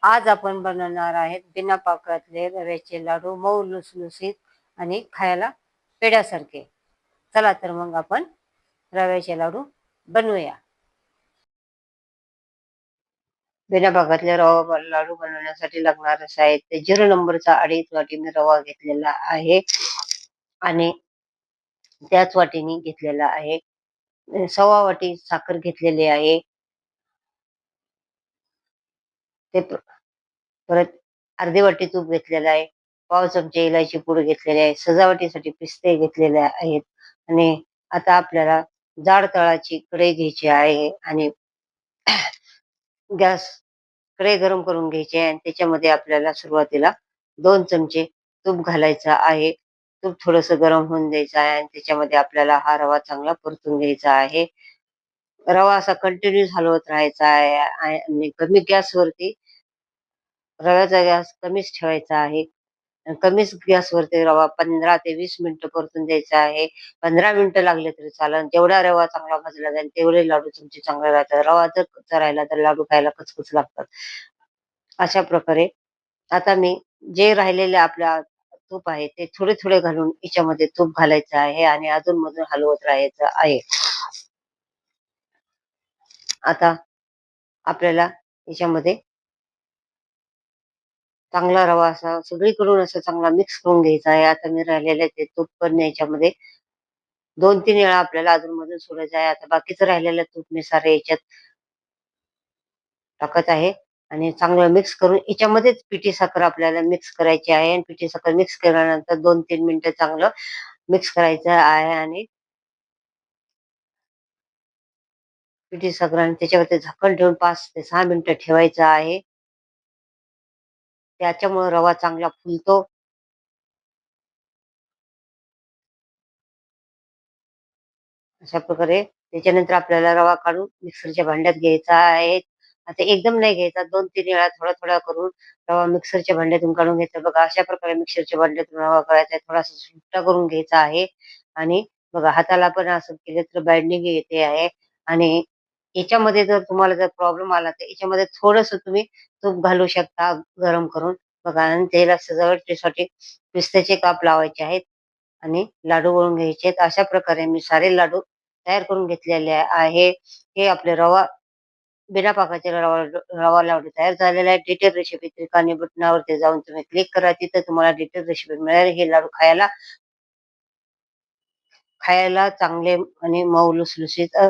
आज आपण बनवणार आहेत बिना पाकातले रव्याचे लाडू, मऊ लुसलुसीत आणि खायला पेड्यासारखे. चला तर मग आपण रव्याचे लाडू बनवूया. बिना पाकातले रवा लाडू बनवण्यासाठी लागणारं साहित्य: 0 नंबरचा 2.5 वाटी मी रवा घेतलेला आहे आणि त्याच वाटीने घेतलेला आहे. 1.25 वाटी साखर घेतलेली आहे. ते परत अर्धी वाटी तूप घेतलेलं आहे. पाव चमचे इलायची पूड घेतलेली आहे. सजावटीसाठी पिस्ते घेतलेले आहेत. आणि आता आपल्याला जाड तळाची कढई घ्यायची आहे आणि गॅस कढई गरम करून घ्यायची आहे आणि त्याच्यामध्ये आपल्याला सुरुवातीला 2 चमचे तूप घालायचं आहे. तूप थोडंसं गरम होऊन द्यायचं आहे आणि त्याच्यामध्ये आपल्याला हा रवा चांगला परतून घ्यायचा आहे. रवा असा कंटिन्यूस हलवत राहायचा आहे आणि कमी गॅसवरती रव्याचा गॅस कमीच ठेवायचा आहे. कमीच गॅसवरती रवा 15 ते 20 मिनिटं परतून द्यायचा आहे. 15 मिनिटं लागले तरी चालेल. जेवढा रवा चांगला भाजला जाईल तेवढे लाडू तुमचे चांगले राहतात. रवा जर कच्चा राहिला तर लाडू खायला कचकच लागतात. अशा प्रकारे आता मी जे राहिलेले आपल्या तूप आहे ते थोडे-थोडे घालून याच्यामध्ये तूप घालायचं आहे आणि अधून-मधून हलवत राहायचं आहे. आता आपल्याला याच्यामध्ये चांगला रवा असा सगळीकडून असा चांगला मिक्स करून घ्यायचा आहे. आता मी राहिलेले ते तूप पण याच्यामध्ये 2-3 वेळा आपल्याला अधून-मधून सोडायचं आहे. आता बाकीचं राहिलेलं तूप मी सारं याच्यात टाकत आहे आणि चांगलं मिक्स करून याच्यामध्येच पिठी साखर आपल्याला मिक्स करायची आहे आणि पिठी साखर मिक्स केल्यानंतर 2-3 मिनिटं चांगलं मिक्स करायचं आहे आणि पिठी साखर आणि त्याच्यावरती झाकण ठेवून 5 ते 6 मिनिटं ठेवायचं आहे. त्याच्यामुळे रवा चांगला फुलतो. अशा प्रकारे त्याच्यानंतर आपल्याला रवा काढून मिक्सरच्या भांड्यात घ्यायचा आहे. आता एकदम नाही घ्यायचा, 2-3 वेळा थोडा-थोडा करून रवा मिक्सरच्या भांड्यातून काढून घ्यायचा. बघा अशा प्रकारे मिक्सरच्या भांड्यातून रवा काढायचा आहे. थोडासा सुट्टा करून घ्यायचा आहे आणि बघा हाताला पण असं केलं तर बाइंडिंग येते आहे. आणि याच्यामध्ये जर तुम्हाला जर प्रॉब्लेम आला तर याच्यामध्ये थोडंसं तुम्ही तूप घालू शकता गरम करून. बघा आणि त्याला सजावटीसाठी पिस्त्याचे काप लावायचे आहेत आणि लाडू वळून घ्यायचे आहेत. अशा प्रकारे मी सारे लाडू तयार करून घेतलेले आहे. हे आपले बिना पाकाचे रवा लाडू तयार झालेला आहे. डिटेल रेसिपी त्रिकाणी बटनावरती जाऊन तुम्ही क्लिक करा. तिथे तुम्हाला डिटेल रेसिपी मिळेल. हे लाडू खायला खायला चांगले आणि मऊ लुसलुशीत